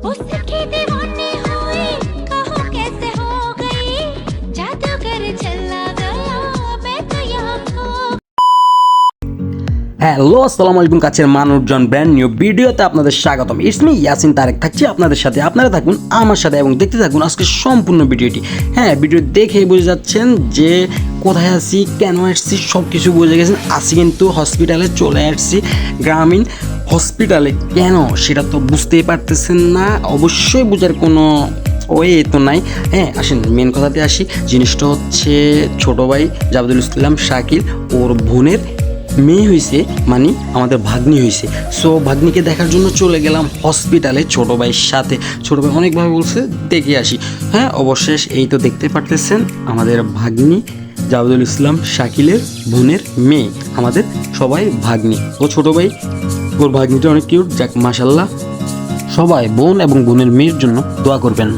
उसकी दीवानी हुई कहो कैसे हो गई जादूगर चला गया मैं तो यहाँ खो। হ্যালো আসসালামু আলাইকুম কাছের মানুষজন ব্র্যান্ড নিউ ভিডিওতে আপনাদের স্বাগতম। ইটস মি ইয়াসিন তারেক থাকছি আপনাদের সাথে, আপনারা থাকুন আমার সাথে এবং দেখতে থাকুন আজকে সম্পূর্ণ ভিডিওটি। হ্যাঁ, ভিডিও দেখে বুঝে যাচ্ছেন যে কোথায় আসছি, কেন আসছি, সব কিছু বুঝে গেছেন। আসছি কিন্তু হসপিটালে চলে আসছি, গ্রামীণ হসপিটালে। কেন সেটা তো বুঝতেই পারতেছেন না, অবশ্যই বোঝার কোনো ওয়ে তো নাই। হ্যাঁ, আসেন মেন কথাতে আসি। জিনিসটা হচ্ছে ছোটো ভাই জাবেদুল ইসলাম শাকিল ওর বোনের মেয়ে হয়েছে, মানে আমাদের ভাগ্নি হয়েছে। সো ভাগ্নিকে দেখার জন্য চলে গেলাম হসপিটালে ছোটো ভাইয়ের সাথে। ছোটো ভাই অনেকভাবে বলছে দেখে আসি। হ্যাঁ, অবশেষ এই তো দেখতে পারতেছেন আমাদের ভাগ্নি জাবেদুল ইসলাম শাকিলের বোনের মেয়ে, আমাদের সবাই ভাগ্নি। ও ছোটো ভাই ওর ভাগ্নিটা অনেক কিউট। যাক মাশাল্লাহ, সবাই বোন এবং বোনের মেয়ের জন্য দোয়া করবেন।